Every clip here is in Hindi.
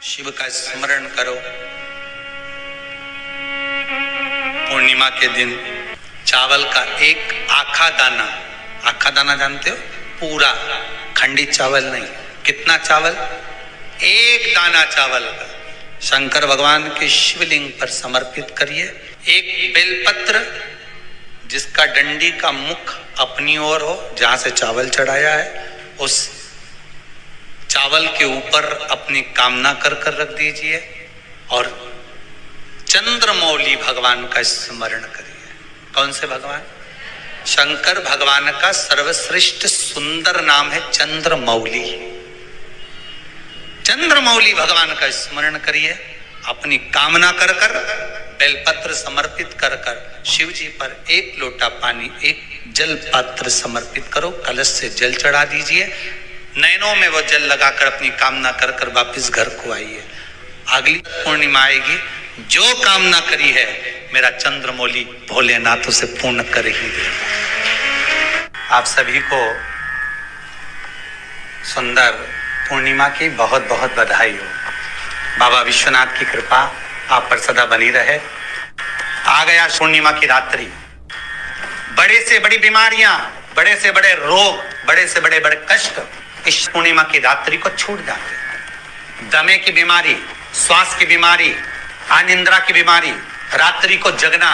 शिव का स्मरण करो। पूर्णिमा के दिन चावल का एक आखा दाना जानते हो, पूरा खंडित चावल नहीं। कितना चावल? एक दाना चावल का शंकर भगवान के शिवलिंग पर समर्पित करिए। एक बेलपत्र जिसका डंडी का मुख अपनी ओर हो, जहां से चावल चढ़ाया है, उस चावल के ऊपर अपनी कामना कर रख दीजिए और चंद्रमौली भगवान का स्मरण करिए। कौन से भगवान? शंकर भगवान का सर्वश्रेष्ठ सुंदर नाम है चंद्रमौली। चंद्रमौली भगवान का स्मरण करिए। अपनी कामना कर बेलपत्र समर्पित कर शिव जी पर एक लोटा पानी, एक जल पात्र समर्पित करो। कलश से जल चढ़ा दीजिए। नैनों में वो जल लगाकर अपनी कामना कर वापिस घर को आइए। अगली पूर्णिमा आएगी, जो कामना करी है मेरा चंद्रमौली भोलेनाथ उसे पूर्ण कर ही देगा। आप सभी को सुंदर पूर्णिमा की बहुत बहुत बधाई हो। बाबा विश्वनाथ की कृपा आप पर सदा बनी रहे। आ गया पूर्णिमा की रात्रि। बड़े से बड़ी बीमारियां, बड़े से बड़े रोग, बड़े से बड़े कष्ट इस पूर्णिमा की रात्रि को छूट जाते हैं। दमे की बीमारी, श्वास की बीमारी, अनिद्रा की बीमारी, रात्रि को जगना,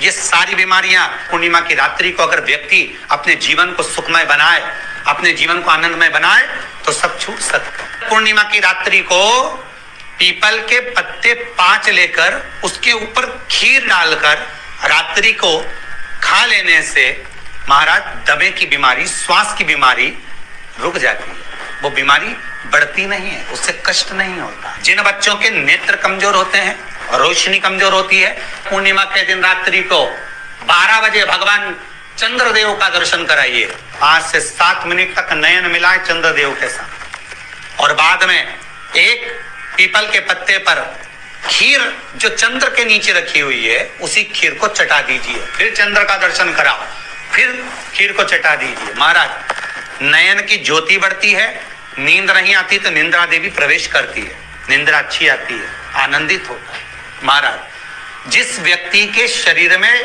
ये सारी बीमारियां पूर्णिमा की रात्रि को अगर व्यक्ति अपने जीवन को सुखमय बनाए, अपने जीवन को आनंदमय बनाए तो सब छूट सकते हैं। पूर्णिमा की रात्रि को पीपल के पत्ते 5 लेकर उसके ऊपर खीर डालकर रात्रि को खा लेने से महाराज दमे की बीमारी, श्वास की बीमारी रुक जाती है। वो बीमारी बढ़ती नहीं है, उससे कष्ट नहीं होता। जिन बच्चों के नेत्र कमजोर होते हैं, रोशनी कमजोर होती है, पूर्णिमा के दिन रात्रि को 12 बजे भगवान चंद्रदेव का दर्शन कराइए। 5 से 7 मिनट तक नयन मिलाए चंद्रदेव के साथ और बाद में एक पीपल के पत्ते पर खीर जो चंद्र के नीचे रखी हुई है उसी खीर को चटा दीजिए। फिर चंद्र का दर्शन कराओ, फिर खीर को चटा दीजिए। महाराज नयन की ज्योति बढ़ती है। नींद नहीं आती तो निंद्रा देवी प्रवेश करती है, निंद्रा अच्छी आती है, आनंदित होता है। महाराज जिस व्यक्ति के शरीर में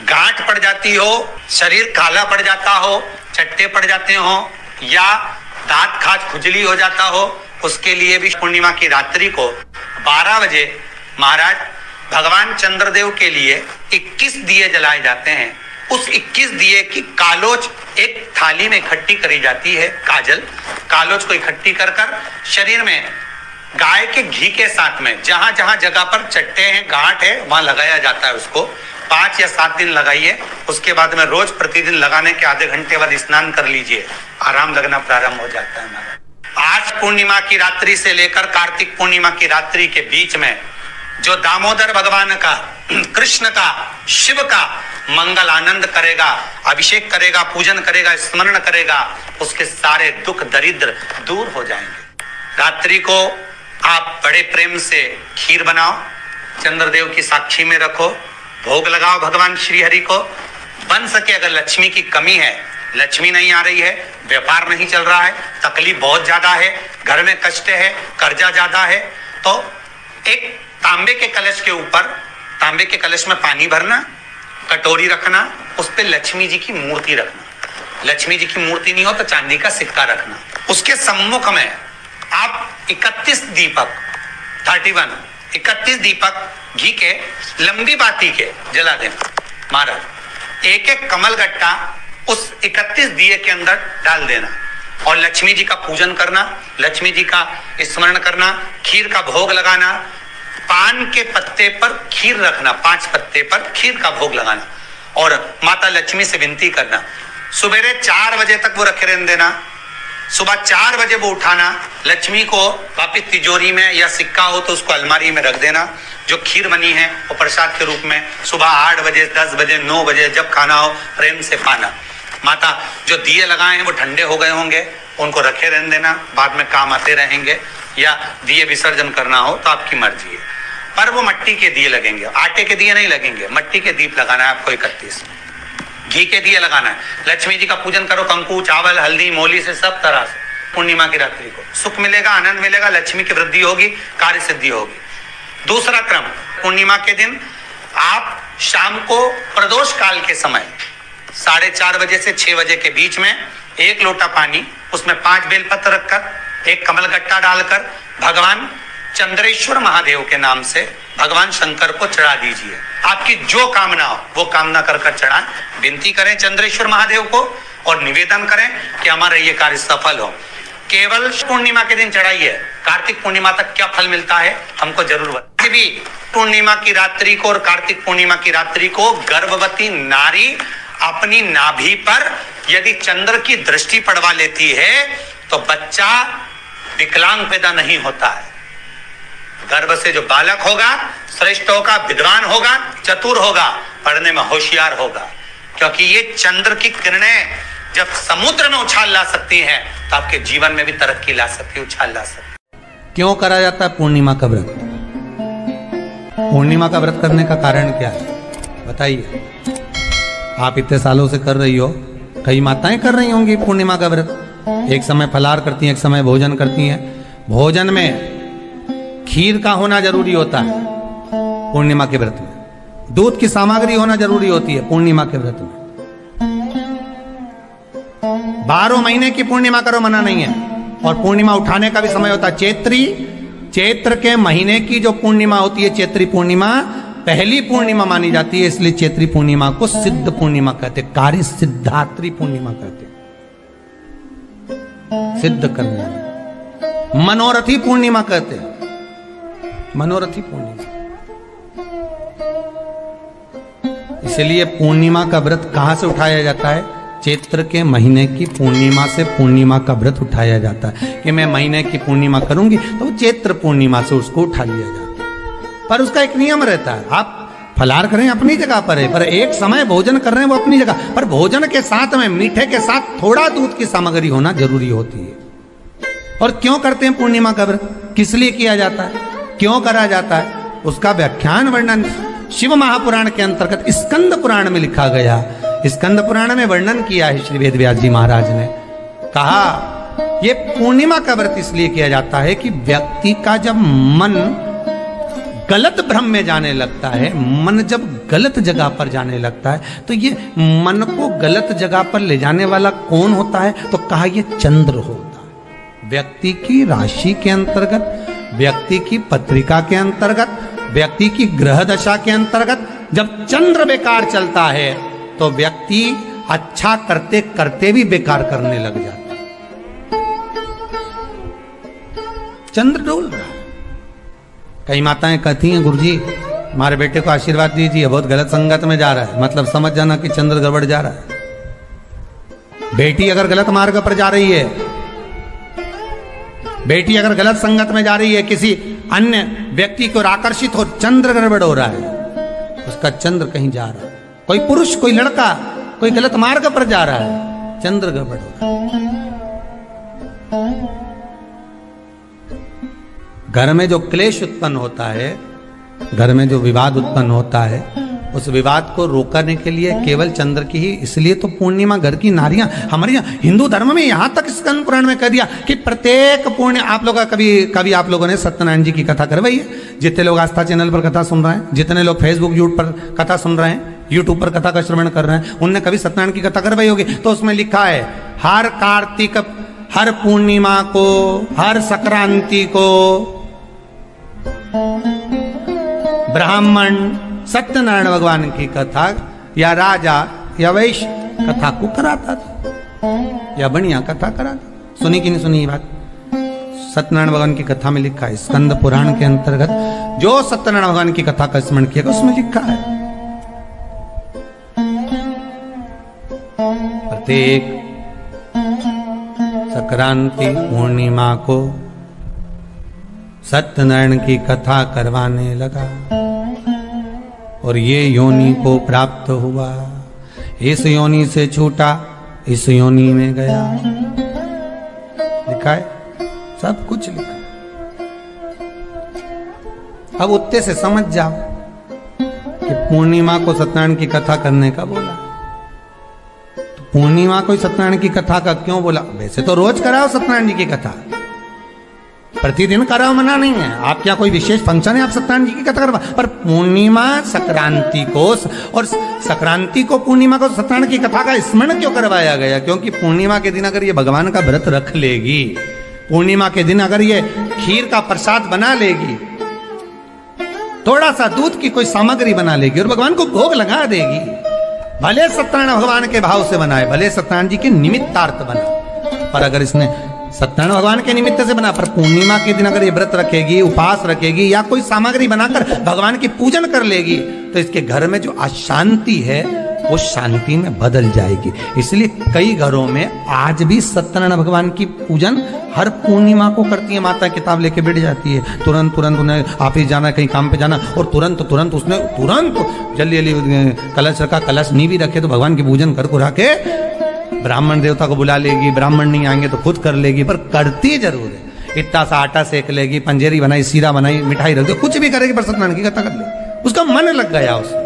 गांठ पड़ जाती हो, शरीर काला पड़ जाता हो, चट्टे पड़ जाते हो या दांत खाज खुजली हो जाता हो, उसके लिए भी पूर्णिमा की रात्रि को 12 बजे महाराज भगवान चंद्रदेव के लिए 21 दिए जलाए जाते हैं। उस 21 दिए की कालोच एक थाली में इकट्ठी करी जाती है। कालोच को इकट्ठी कर शरीर में गाय के घी के साथ में जहां जहां जगह पर चट्टे हैं, गांठ है, वहां लगाया जाता है। उसको 5 या 7 दिन लगाइए। उसके बाद में रोज प्रतिदिन लगाने के आधे घंटे बाद स्नान कर लीजिए, आराम लगना प्रारंभ हो जाता है। आज पूर्णिमा की रात्रि से लेकर कार्तिक पूर्णिमा की रात्रि के बीच में जो दामोदर भगवान का, कृष्ण का, शिव का मंगल आनंद करेगा, अभिषेक करेगा, पूजन करेगा, स्मरण करेगा, उसके सारे दुख दरिद्र दूर हो जाएंगे। रात्रि को आप बड़े प्रेम से खीर बनाओ, चंद्रदेव की साक्षी में रखो, भोग लगाओ भगवान श्री हरि को। बन सके अगर लक्ष्मी की कमी है, लक्ष्मी नहीं आ रही है, व्यापार नहीं चल रहा है, तकलीफ बहुत ज्यादा है, घर में कष्ट है, कर्जा ज्यादा है, तो एक तांबे के कलश के ऊपर, तांबे के कलश में पानी भरना, कटोरी रखना, उस पे लक्ष्मी जी की मूर्ति रखना। लक्ष्मी जी की मूर्ति नहीं हो तो चांदी का सिक्का रखना। उसके सम्मुख में आप 31 दीपक 31 दीपक घी के लंबी बाती के जला देना। महाराज एक एक कमल गट्टा उस 31 दिए के अंदर डाल देना और लक्ष्मी जी का पूजन करना, लक्ष्मी जी का स्मरण करना, खीर का भोग लगाना, पान के पत्ते पर खीर रखना, 5 पत्ते पर खीर का भोग लगाना और माता लक्ष्मी से विनती करना। सुबेरे 4 बजे तक वो रखे रहने देना। सुबह 4 बजे वो उठाना, लक्ष्मी को वापिस तिजोरी में या सिक्का हो तो उसको अलमारी में रख देना। जो खीर बनी है वो प्रसाद के रूप में सुबह 8 बजे, 10 बजे, 9 बजे जब खाना हो प्रेम से खाना। माता जो दिए लगाए हैं वो ठंडे हो गए होंगे, उनको रखे रहने देना, बाद में काम आते रहेंगे, या दिए विसर्जन करना हो तो आपकी मर्जी है। पर वो मट्टी के दिए लगेंगे, आटे के दिए नहीं लगेंगे, मट्टी के दीप लगाना है आपको। 31 घी के दिए लगाना है। लक्ष्मी जी का पूजन करो, कंकु, चावल, हल्दी, मोली से सब तरह से पूर्णिमा की रात्रि को सुख मिलेगा, आनंद मिलेगा, लक्ष्मी की वृद्धि होगी, कार्य सिद्धि होगी। दूसरा क्रम, पूर्णिमा के दिन आप शाम को प्रदोष काल के समय 4:30 बजे से 6 बजे के बीच में 1 लोटा पानी, उसमें 5 बेलपत्र रखकर, 1 कमलगट्टा डालकर भगवान चंद्रेश्वर महादेव के नाम से भगवान शंकर को चढ़ा दीजिए। आपकी जो कामना हो वो कामना कर चढ़ाएं, विनती करें चंद्रेश्वर महादेव को और निवेदन करें कि हमारा ये कार्य सफल हो। केवल पूर्णिमा के दिन चढ़ाइए, कार्तिक पूर्णिमा तक क्या फल मिलता है हमको जरूर बताइए। भी पूर्णिमा की रात्रि को और कार्तिक पूर्णिमा की रात्रि को गर्भवती नारी अपनी नाभि पर यदि चंद्र की दृष्टि पड़वा लेती है तो बच्चा विकलांग पैदा नहीं होता है। गर्भ से जो बालक होगा श्रेष्ठ होगा, विद्वान होगा, चतुर होगा, पढ़ने में होशियार होगा, क्योंकि ये चंद्र की किरणें जब समुद्र में उछाल ला सकती हैं तो आपके जीवन में भी तरक्की ला सकती है, उछाल ला सकती है। क्यों करा जाता है पूर्णिमा का व्रत? पूर्णिमा का व्रत करने का कारण क्या है बताइए? आप इतने सालों से कर रही हो, कई माताएं कर रही होंगी पूर्णिमा का व्रत। एक समय फलाहार करती हैं, एक समय भोजन करती हैं। भोजन में खीर का होना जरूरी होता है पूर्णिमा के व्रत में। दूध की सामग्री होना जरूरी होती है पूर्णिमा के व्रत में। 12 महीने की पूर्णिमा करो मना नहीं है। और पूर्णिमा उठाने का भी समय होता है चैत्र के महीने की जो पूर्णिमा होती है, चैत्री पूर्णिमा पहली पूर्णिमा मानी जाती है, इसलिए चैत्री पूर्णिमा को सिद्ध पूर्णिमा कहते, कार्य सिद्धात्री पूर्णिमा कहते, सिद्ध करने। मनोरथी पूर्णिमा कहते, मनोरथी पूर्णिमा। इसलिए पूर्णिमा का व्रत कहां से उठाया जाता है? चैत्र के महीने की पूर्णिमा से पूर्णिमा का व्रत उठाया जाता है कि मैं महीने की पूर्णिमा करूंगी तो चैत्र पूर्णिमा से उसको उठा लिया जाता है। पर उसका एक नियम रहता है, आप फलाहार करें अपनी जगह पर है, पर एक समय भोजन कर रहे हैं वो अपनी जगह पर। भोजन के साथ में मीठे के साथ थोड़ा दूध की सामग्री होना जरूरी होती है। और क्यों करते हैं पूर्णिमा का व्रत? किस लिए किया जाता है, क्यों करा जाता है? उसका व्याख्यान वर्णन शिव महापुराण के अंतर्गत स्कंद पुराण में लिखा गया। स्कंद पुराण में वर्णन किया है श्री वेद व्यास जी महाराज ने। कहा ये पूर्णिमा का व्रत इसलिए किया जाता है कि व्यक्ति का जब मन गलत भ्रम में जाने लगता है, मन जब गलत जगह पर जाने लगता है, तो ये मन को गलत जगह पर ले जाने वाला कौन होता है? तो कहा ये चंद्र होता है। व्यक्ति की राशि के अंतर्गत, व्यक्ति की पत्रिका के अंतर्गत, व्यक्ति की ग्रह दशा के अंतर्गत जब चंद्र बेकार चलता है तो व्यक्ति अच्छा करते करते भी बेकार करने लग जाता है। चंद्र डोल रहा है। कई माताएं कहती हैं गुरुजी हमारे बेटे को आशीर्वाद दीजिए, बहुत गलत संगत में जा रहा है। मतलब समझ जाना कि चंद्र गड़बड़ जा रहा है। बेटी अगर गलत मार्ग पर जा रही है, बेटी अगर गलत संगत में जा रही है, किसी अन्य व्यक्ति को आकर्षित हो, चंद्र गड़बड़ हो रहा है, उसका चंद्र कहीं जा रहा है। कोई पुरुष, कोई लड़का, कोई गलत मार्ग पर जा रहा है, चंद्र गड़बड़ हो रहा है। घर में जो क्लेश उत्पन्न होता है, घर में जो विवाद उत्पन्न होता है, उस विवाद को रोकने के लिए केवल चंद्र की ही, इसलिए तो पूर्णिमा घर की नारियां हमारे यहाँ हिंदू धर्म में यहां तक स्कंद पुराण में कह दिया कि प्रत्येक पुण्य आप लोग कभी आप लोगों ने सत्यनारायण जी की कथा करवाई है? जितने लोग आस्था चैनल पर कथा सुन रहे हैं, जितने लोग फेसबुक यूट्यूब पर कथा सुन रहे हैं, यूट्यूब पर कथा का श्रवण कर रहे हैं, उनने कभी सत्यनारायण की कथा करवाई होगी? तो उसमें लिखा है हर कार्तिक, हर पूर्णिमा को, हर संक्रांति को ब्राह्मण सत्यनारायण भगवान की कथा या राजा या वैश्य कथा को कराता था या बढ़िया कथा कराता। सुनी कि नहीं सुनी ये बात? सत्यनारायण भगवान की कथा में लिखा है, स्कंद पुराण के अंतर्गत जो सत्यनारायण भगवान की कथा का स्मरण किया उसमें लिखा है प्रत्येक संक्रांति पूर्णिमा को सत्यनारायण की कथा करवाने लगा और ये योनि को प्राप्त हुआ, इस योनि से छूटा, इस योनि में गया। लिखा है, सब कुछ लिखा। अब उत्ते से समझ जाओ कि पूर्णिमा को सत्यनारायण की कथा करने का बोला, तो पूर्णिमा कोई सत्यनारायण की कथा का क्यों बोला? वैसे तो रोज कराओ सत्यनारायण जी की कथा, प्रतिदिन कराओ, मना नहीं है। आप क्या कोई विशेष फंक्शन है आप सत्यनारायण जी की कथा करवा, पर पूर्णिमा संक्रांति को और संक्रांति को पूर्णिमा को सत्यनारायण की कथा का स्मरण क्यों करवाया गया? क्योंकि पूर्णिमा के दिन अगर ये भगवान का व्रत रख लेगी, पूर्णिमा के दिन अगर ये खीर का प्रसाद बना लेगी, थोड़ा सा दूध की कोई सामग्री बना लेगी और भगवान को भोग लगा देगी, भले सत्यनारायण भगवान के भाव से बनाए, भले सत्यनारायण जी के निमित्तार्थ बना, पर अगर इसने सत्यनारायण भगवान के निमित्त से बना, पर पूर्णिमा के दिन अगर ये व्रत रखेगी, उपास रखेगी या कोई सामग्री बनाकर भगवान की पूजन कर लेगी, तो इसके घर में जो अशांति है वो शांति में बदल जाएगी। इसलिए कई घरों में आज भी सत्यनारायण भगवान की पूजन हर पूर्णिमा को करती है। माता किताब लेके बैठ जाती है, तुरंत उन्हें ऑफिस जाना, कहीं काम पे जाना, और तुरंत उसने जल्दी कलश रखा, कलश नहीं भी रखे तो भगवान की पूजन कर कुरा के ब्राह्मण देवता को बुला लेगी, ब्राह्मण नहीं आएंगे तो खुद कर लेगी, पर करती जरूर है। इतना सा आटा सेक लेगी, पंजेरी बनाई, सीरा बनाई, मिठाई रख दो, कुछ भी करेगी पर सत्यनारायण की कथा कर लेगी। उसका मन लग गया उसमें,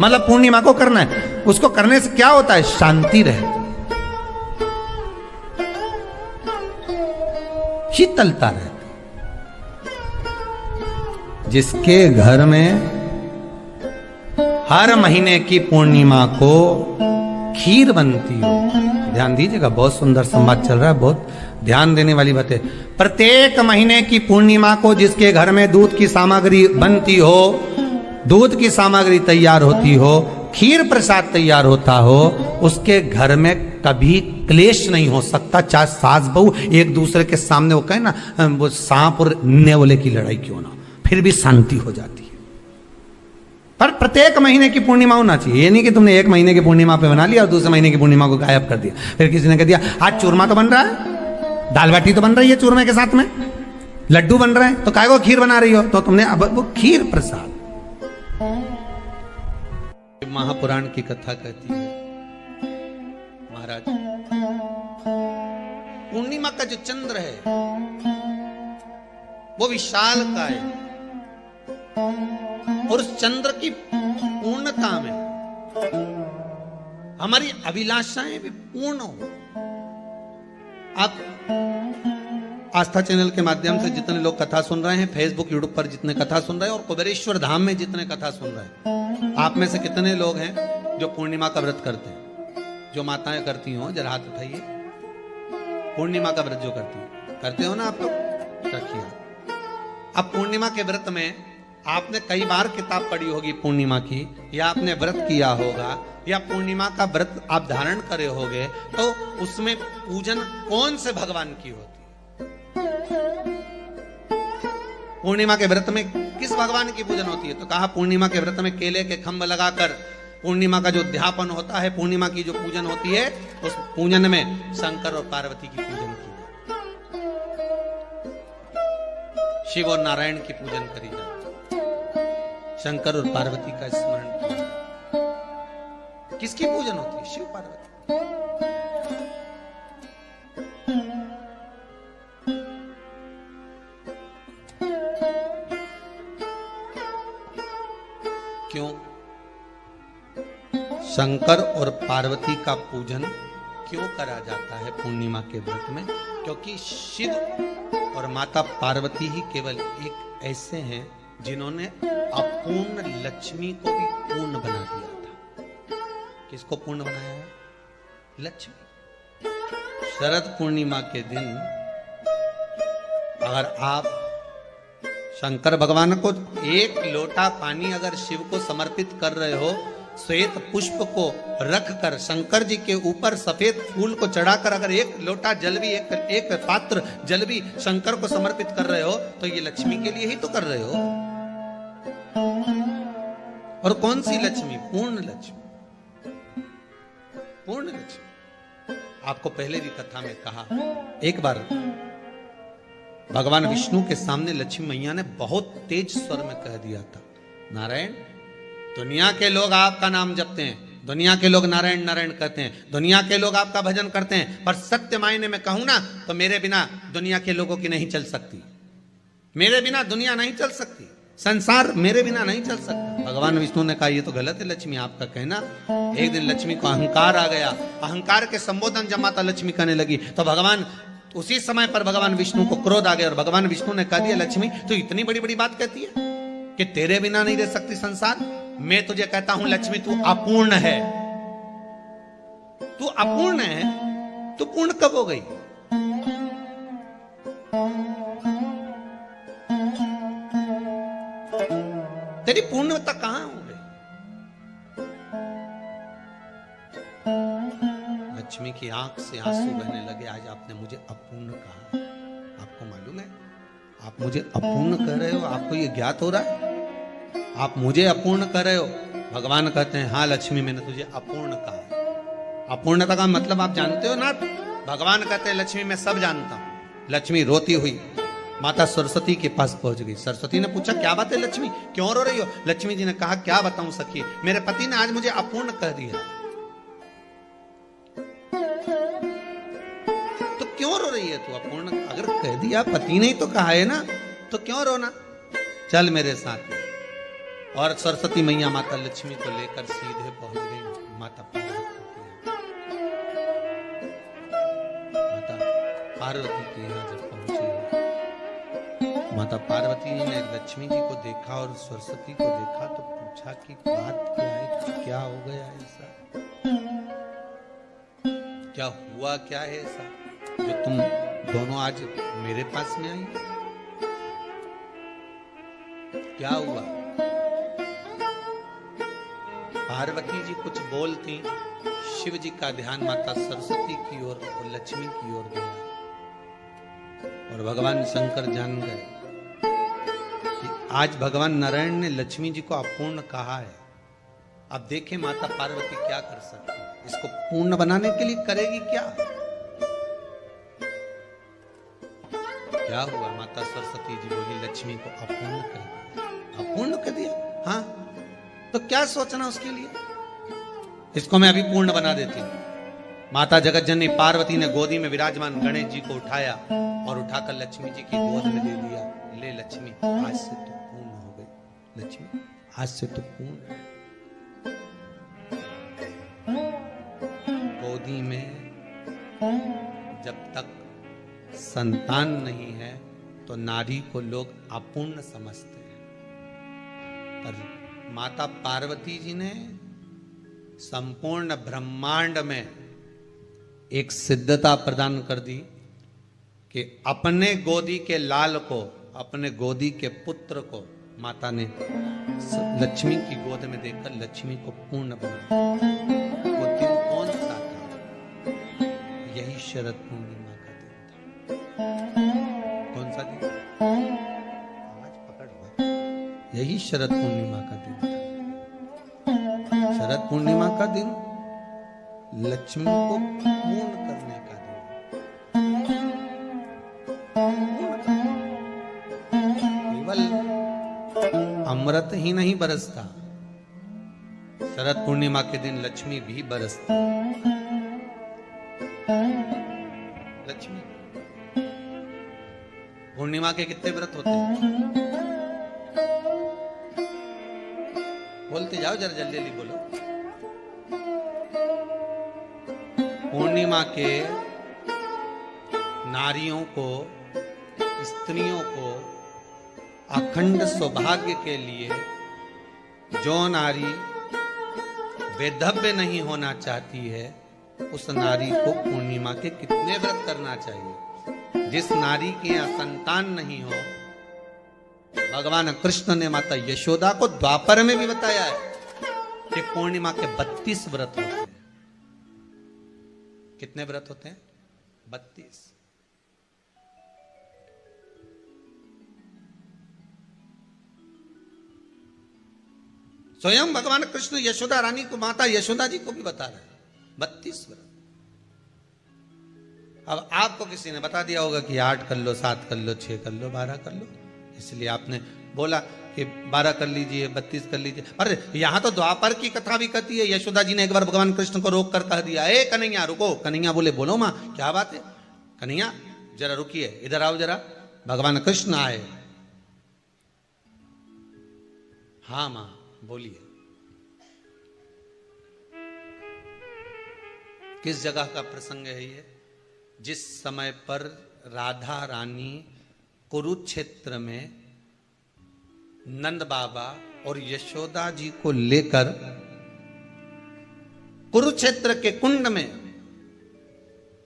मतलब पूर्णिमा को करना है, उसको करने से क्या होता है? शांति रहती, शीतलता रहती। जिसके घर में हर महीने की पूर्णिमा को खीर बनती हो, ध्यान दीजिएगा, बहुत सुंदर संवाद चल रहा है, बहुत ध्यान देने वाली बात है। प्रत्येक महीने की पूर्णिमा को जिसके घर में दूध की सामग्री बनती हो, दूध की सामग्री तैयार होती हो, खीर प्रसाद तैयार होता हो, उसके घर में कभी क्लेश नहीं हो सकता। चाहे सास बहू एक दूसरे के सामने वो कहे ना, वो सांप और नेवले की लड़ाई क्यों ना, फिर भी शांति हो जाती है। पर प्रत्येक महीने की पूर्णिमा होना चाहिए। ये नहीं कि तुमने एक महीने की पूर्णिमा पे बना लिया और दूसरे महीने की पूर्णिमा को गायब कर दिया। फिर किसी ने कह दिया आज चूरमा तो बन रहा है, दाल बाटी तो बन रही है चूरमे के साथ में, लड्डू बन रहे हैं, तो काय को खीर बना रही हो? तो तुमने अब वो खीर प्रसाद। महापुराण की कथा कहती है, महाराज पूर्णिमा का जो चंद्र है वो विशाल का है, और उस चंद्र की पूर्णता में हमारी अभिलाषाएं भी पूर्ण हो। आप आस्था चैनल के माध्यम से जितने लोग कथा सुन रहे हैं, फेसबुक यूट्यूब पर जितने कथा सुन रहे हैं, और कुबेरेश्वर धाम में जितने कथा सुन रहे हैं, आप में से कितने लोग हैं जो पूर्णिमा का व्रत करते हैं? जो माताएं करती हो जरा हाथ उठाइए। पूर्णिमा का व्रत जो करते हो ना आप लोग, रखिए। अब पूर्णिमा के व्रत में आपने कई बार किताब पढ़ी होगी पूर्णिमा की, या आपने व्रत किया होगा, या पूर्णिमा का व्रत आप धारण करे होगे, तो उसमें पूजन कौन से भगवान की होती है? पूर्णिमा के व्रत में किस भगवान की पूजन होती है? तो कहा पूर्णिमा के व्रत में केले के खंभ लगाकर पूर्णिमा का जो अध्यापन होता है, पूर्णिमा की जो पूजन होती है, उस पूजन में शंकर और पार्वती की पूजन की जाती, शिव और नारायण की पूजन करी जाती, शंकर और पार्वती का स्मरण किया। किसकी पूजन होती है? शिव पार्वती। क्यों शंकर और पार्वती का पूजन क्यों करा जाता है पूर्णिमा के व्रत में? क्योंकि शिव और माता पार्वती ही केवल एक ऐसे हैं जिन्होंने अपूर्ण लक्ष्मी को भी पूर्ण बना दिया था। किसको पूर्ण बनाया है? लक्ष्मी। शरद पूर्णिमा के दिन अगर आप शंकर भगवान को एक लोटा पानी अगर शिव को समर्पित कर रहे हो, श्वेत पुष्प को रखकर शंकर जी के ऊपर सफेद फूल को चढ़ाकर अगर एक लोटा जल भी, एक पात्र जल भी शंकर को समर्पित कर रहे हो, तो ये लक्ष्मी के लिए ही तो कर रहे हो। और कौन सी लक्ष्मी? पूर्ण लक्ष्मी। पूर्ण लक्ष्मी। आपको पहले भी कथा में कहा, एक बार भगवान विष्णु के सामने लक्ष्मी मैया ने बहुत तेज स्वर में कह दिया था, नारायण, दुनिया के लोग आपका नाम जपते हैं, दुनिया के लोग नारायण नारायण कहते हैं, दुनिया के लोग आपका भजन करते हैं, पर सत्य मायने में कहूं ना तो मेरे बिना दुनिया के लोगों की नहीं चल सकती, मेरे बिना दुनिया नहीं चल सकती, संसार मेरे बिना नहीं चल सकता। भगवान विष्णु ने कहा ये तो गलत है लक्ष्मी आपका कहना। एक दिन लक्ष्मी को अहंकार आ गया, अहंकार के संबोधन जब माता लक्ष्मी करने लगी तो भगवान उसी समय पर भगवान विष्णु को क्रोध आ गया और भगवान विष्णु ने कह दिया लक्ष्मी तो इतनी बड़ी बड़ी बात कहती है कि तेरे बिना नहीं रह सकती संसार। मैं तुझे कहता हूं लक्ष्मी तू अपूर्ण है, तू अपूर्ण है, तू पूर्ण कब हो गई? तेरी पूर्णता कहां हो गई? लक्ष्मी की आंख से आंसू बहने लगे। आज आपने मुझे अपूर्ण कहा, आपको मालूम है आप मुझे अपूर्ण कह रहे हो? आपको ये ज्ञात हो रहा है आप मुझे अपूर्ण कह रहे हो? भगवान कहते हैं हाँ लक्ष्मी मैंने तुझे अपूर्ण कहा। अपूर्णता का मतलब आप जानते हो ना? भगवान कहते हैं लक्ष्मी मैं सब जानता हूं। लक्ष्मी रोती हुई माता सरस्वती के पास पहुंच गई। सरस्वती ने पूछा क्या बात है लक्ष्मी, क्यों रो रही हो? लक्ष्मी जी ने कहा क्या बताऊं सखी, मेरे पति ने आज मुझे अपूर्ण कह दिया। तो क्यों रो रही है तू? अपूर्ण अगर कह दिया, पति ने ही तो कहा है ना, तो क्यों रोना? चल मेरे साथ। और सरस्वती मैया माता लक्ष्मी को लेकर सीधे पहुंच गई माता पार्वती के यहाँ। जब पहुंची माता पार्वती ने लक्ष्मी जी को देखा और सरस्वती को देखा तो पूछा कि बात क्या है, क्या हो गया ऐसा, क्या हुआ, क्या है ऐसा जो तुम दोनों आज मेरे पास में आई? क्या हुआ? पार्वती जी कुछ बोलती, शिव जी का ध्यान माता सरस्वती की ओर और लक्ष्मी की ओर गया और भगवान शंकर जान गए कि आज भगवान नारायण ने लक्ष्मी जी को अपूर्ण कहा है। अब देखें माता पार्वती क्या कर सकती है, इसको पूर्ण बनाने के लिए करेगी क्या? क्या हुआ? माता सरस्वती जी बोली लक्ष्मी को अपूर्ण कर दिया। अपूर्ण कर दिया? हाँ, तो क्या सोचना उसके लिए, इसको मैं अभी पूर्ण बना देती हूं। माता जगत जननी पार्वती ने गोदी में विराजमान गणेश जी को उठाया और उठाकर लक्ष्मी जी की गोद में दे दिया। ले लक्ष्मी आज से तो पूर्ण हो गई, लक्ष्मी आज से तो पूर्ण। गोदी में जब तक संतान नहीं है तो नारी को लोग अपूर्ण समझते हैं, पर माता पार्वती जी ने संपूर्ण ब्रह्मांड में एक सिद्धता प्रदान कर दी कि अपने गोदी के लाल को, अपने गोदी के पुत्र को माता ने लक्ष्मी की गोद में देकर लक्ष्मी को पूर्ण बना। वो दिन कौन सा था? यही शरद पूर्णिमा का दिन था। कौन सा दिन? आवाज पकड़ हुआ। यही शरद पूर्णिमा का दिन था। शरद पूर्णिमा का दिन लक्ष्मी को पूर्ण करने का दिन। केवल अमृत ही नहीं बरसता, शरद पूर्णिमा के दिन लक्ष्मी भी बरसती। लक्ष्मी पूर्णिमा के कितने व्रत होते हैं? बोलते जाओ जरा, जल्दी जल्दी बोलो। पूर्णिमा के नारियों को, स्त्रियों को अखंड सौभाग्य के लिए, जो नारी वैधव्य नहीं होना चाहती है उस नारी को पूर्णिमा के कितने व्रत करना चाहिए? जिस नारी के यहाँ संतान नहीं हो, भगवान कृष्ण ने माता यशोदा को द्वापर में भी बताया है कि पूर्णिमा के 32 व्रत होते हैं। कितने व्रत होते हैं? 32। स्वयं भगवान कृष्ण यशोदा रानी को, माता यशोदा जी को भी बता रहे हैं 32 व्रत। अब आपको किसी ने बता दिया होगा कि 8 कर लो, 7 कर लो, 6 कर लो, 12 कर लो, इसलिए आपने बोला कि 12 कर लीजिए, 32 कर लीजिए। अरे यहां तो द्वापर की कथा भी कहती है। यशोदा जी ने एक बार भगवान कृष्ण को रोक कर कह दिया, ए कन्हैया रुको। कन्हैया बोले बोलो मां क्या बात है? कन्हैया जरा रुकिए, इधर आओ जरा। भगवान कृष्ण आए। हाँ मां बोलिए, किस जगह का प्रसंग है ये? जिस समय पर राधा रानी कुरुक्षेत्र में नंद बाबा और यशोदा जी को लेकर कुरुक्षेत्र के कुंड में,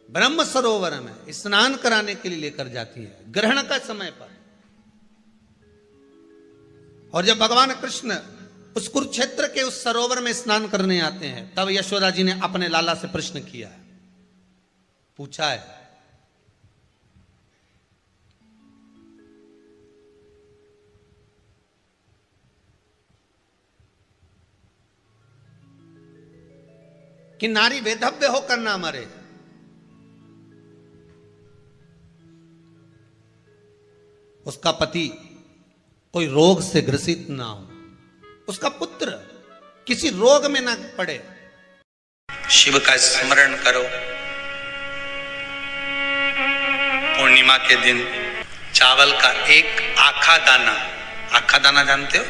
ब्रह्म सरोवर में स्नान कराने के लिए लेकर जाती है, ग्रहण का समय पर। और जब भगवान कृष्ण उस कुरुक्षेत्र के उस सरोवर में स्नान करने आते हैं, तब यशोदा जी ने अपने लाला से प्रश्न किया है, पूछा है कि नारी वेधव्य होकर ना मरे। उसका पति कोई रोग से ग्रसित ना हो, उसका पुत्र किसी रोग में ना पड़े। शिव का स्मरण करो। पूर्णिमा के दिन चावल का एक आखा दाना जानते हो?